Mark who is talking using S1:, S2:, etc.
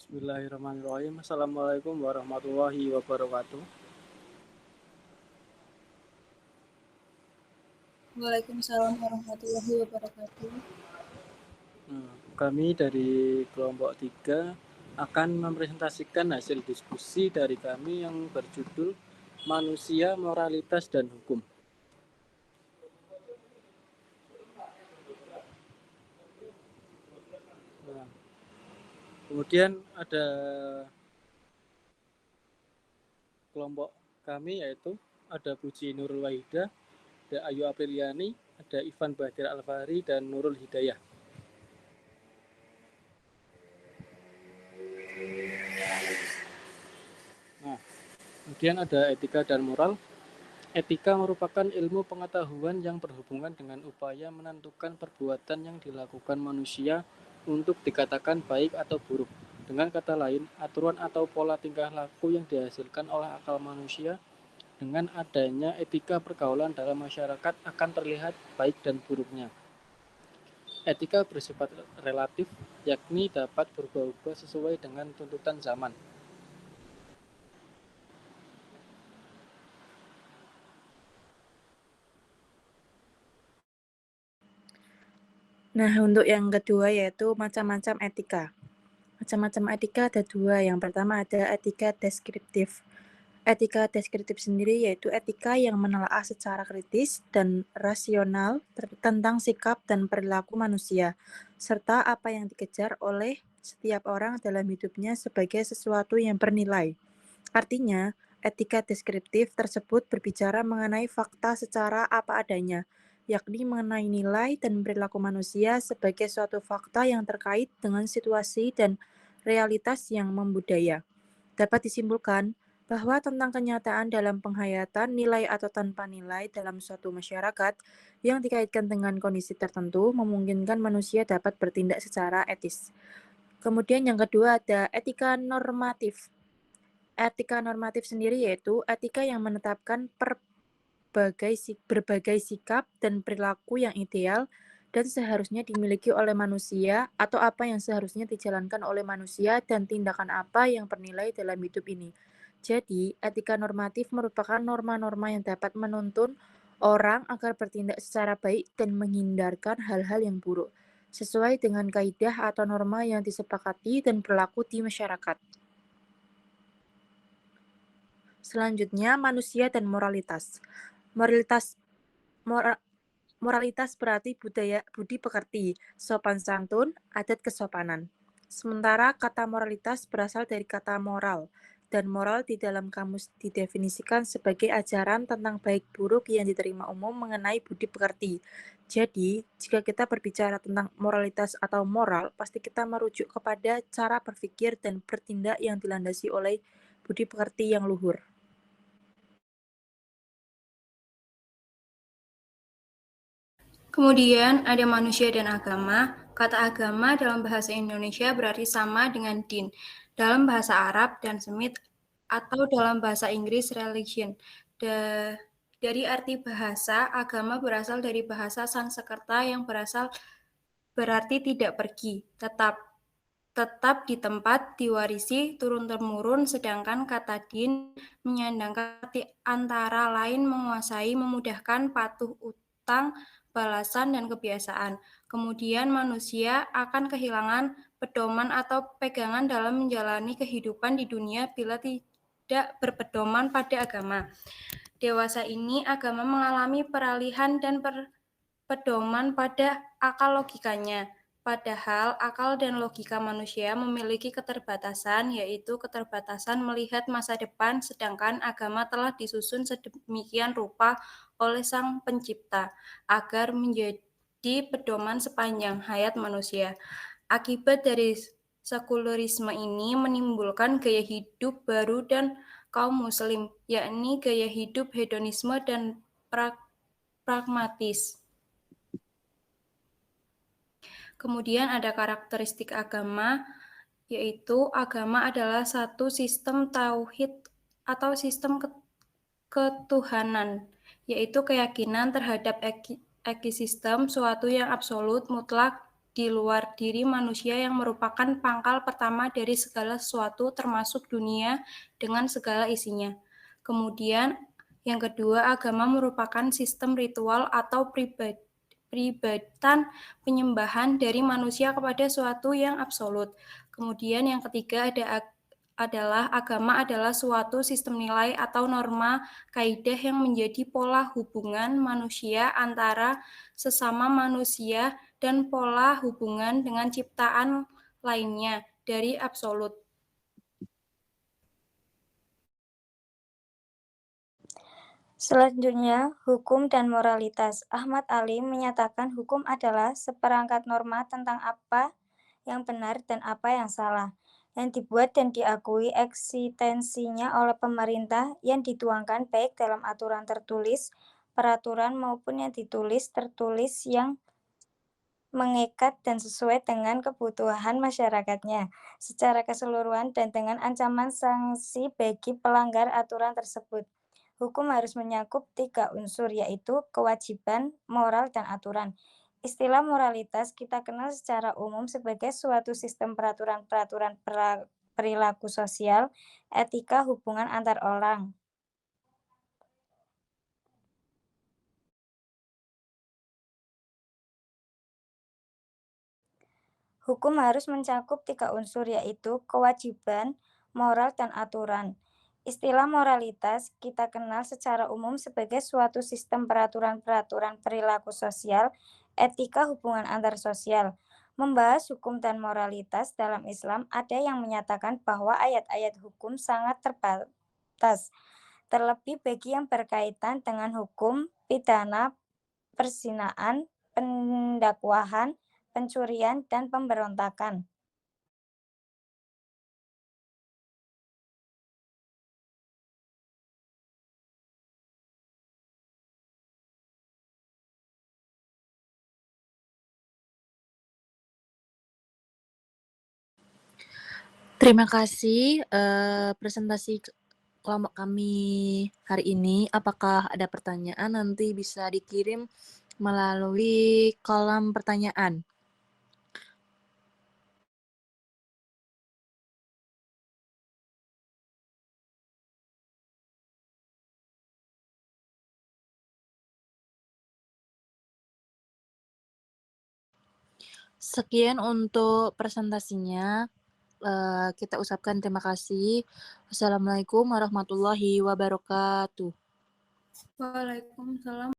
S1: Bismillahirrahmanirrahim. Assalamualaikum warahmatullahi wabarakatuh.
S2: Waalaikumsalam warahmatullahi wabarakatuh.
S1: Kami dari kelompok 3 akan mempresentasikan hasil diskusi dari kami yang berjudul Manusia, Moralitas, dan Hukum. Nah, kemudian ada kelompok kami yaitu ada Puji Nurul Wahida, ada Ayu Apriliani, ada Ivan Badir Alfahri, dan Nurul Hidayah. Nah, kemudian ada etika dan moral. Etika merupakan ilmu pengetahuan yang berhubungan dengan upaya menentukan perbuatan yang dilakukan manusia untuk dikatakan baik atau buruk. Dengan kata lain, aturan atau pola tingkah laku yang dihasilkan oleh akal manusia dengan adanya etika pergaulan dalam masyarakat akan terlihat baik dan buruknya. Etika bersifat relatif, yakni dapat berubah-ubah sesuai dengan tuntutan zaman.
S3: Nah, untuk yang kedua yaitu macam-macam etika. Macam-macam etika ada dua. Yang pertama ada etika deskriptif. Etika deskriptif sendiri yaitu etika yang menelaah secara kritis dan rasional tentang sikap dan perilaku manusia, serta apa yang dikejar oleh setiap orang dalam hidupnya sebagai sesuatu yang bernilai. Artinya, etika deskriptif tersebut berbicara mengenai fakta secara apa adanya, yakni mengenai nilai dan perilaku manusia sebagai suatu fakta yang terkait dengan situasi dan realitas yang membudaya. Dapat disimpulkan bahwa tentang kenyataan dalam penghayatan nilai atau tanpa nilai dalam suatu masyarakat yang dikaitkan dengan kondisi tertentu memungkinkan manusia dapat bertindak secara etis. Kemudian yang kedua ada etika normatif. Etika normatif sendiri yaitu etika yang menetapkan berbagai sikap dan perilaku yang ideal dan seharusnya dimiliki oleh manusia atau apa yang seharusnya dijalankan oleh manusia dan tindakan apa yang bernilai dalam hidup ini. Jadi, etika normatif merupakan norma-norma yang dapat menuntun orang agar bertindak secara baik dan menghindarkan hal-hal yang buruk, sesuai dengan kaidah atau norma yang disepakati dan berlaku di masyarakat. Selanjutnya, manusia dan moralitas. Moralitas berarti budi pekerti, sopan santun, adat kesopanan. Sementara kata moralitas berasal dari kata moral, dan moral di dalam kamus didefinisikan sebagai ajaran tentang baik buruk yang diterima umum mengenai budi pekerti. Jadi, jika kita berbicara tentang moralitas atau moral, pasti kita merujuk kepada cara berpikir dan bertindak yang dilandasi oleh budi pekerti yang luhur.
S2: Kemudian ada manusia dan agama. Kata agama dalam bahasa Indonesia berarti sama dengan din. Dalam bahasa Arab dan Semit atau dalam bahasa Inggris religion. Dari arti bahasa, agama berasal dari bahasa Sanskerta yang berarti tidak pergi, tetap di tempat, diwarisi turun-temurun, sedangkan kata din menyandangkan arti antara lain menguasai, memudahkan, patuh utang, balasan, dan kebiasaan. Kemudian manusia akan kehilangan pedoman atau pegangan dalam menjalani kehidupan di dunia bila tidak berpedoman pada agama. Dewasa ini agama mengalami peralihan dan pedoman pada akal logikanya. Padahal akal dan logika manusia memiliki keterbatasan, yaitu keterbatasan melihat masa depan, sedangkan agama telah disusun sedemikian rupa oleh Sang Pencipta agar menjadi pedoman sepanjang hayat manusia. Akibat dari sekularisme ini menimbulkan gaya hidup baru dan kaum muslim, yakni gaya hidup hedonisme dan pragmatis. Kemudian ada karakteristik agama, yaitu agama adalah satu sistem tauhid atau sistem ketuhanan, yaitu keyakinan terhadap eksistem suatu yang absolut, mutlak, di luar diri manusia yang merupakan pangkal pertama dari segala sesuatu termasuk dunia dengan segala isinya. Kemudian yang kedua, agama merupakan sistem ritual atau peribadatan penyembahan dari manusia kepada suatu yang absolut. Kemudian yang ketiga adalah agama adalah suatu sistem nilai atau norma kaidah yang menjadi pola hubungan manusia antara sesama manusia dan pola hubungan dengan ciptaan lainnya dari absolut.
S4: Selanjutnya, hukum dan moralitas. Ahmad Ali menyatakan hukum adalah seperangkat norma tentang apa yang benar dan apa yang salah, yang dibuat dan diakui eksistensinya oleh pemerintah, yang dituangkan baik dalam aturan tertulis, peraturan maupun yang ditulis tertulis, yang mengikat dan sesuai dengan kebutuhan masyarakatnya secara keseluruhan dan dengan ancaman sanksi bagi pelanggar aturan tersebut. Hukum harus menyakup 3 unsur, yaitu kewajiban, moral, dan aturan. Istilah moralitas kita kenal secara umum sebagai suatu sistem peraturan-peraturan perilaku sosial, etika hubungan antar orang. Hukum harus mencakup 3 unsur, yaitu kewajiban, moral, dan aturan. Istilah moralitas kita kenal secara umum sebagai suatu sistem peraturan-peraturan perilaku sosial, etika hubungan antar sosial. Membahas hukum dan moralitas dalam Islam, ada yang menyatakan bahwa ayat-ayat hukum sangat terbatas, terlebih bagi yang berkaitan dengan hukum, pidana, perzinaan, pendakwahan, pencurian, dan pemberontakan.
S3: Terima kasih presentasi kelompok kami hari ini. Apakah ada pertanyaan? Nanti bisa dikirim melalui kolom pertanyaan. Sekian untuk presentasinya. Kita ucapkan terima kasih. Wassalamualaikum warahmatullahi wabarakatuh.
S2: Waalaikumsalam.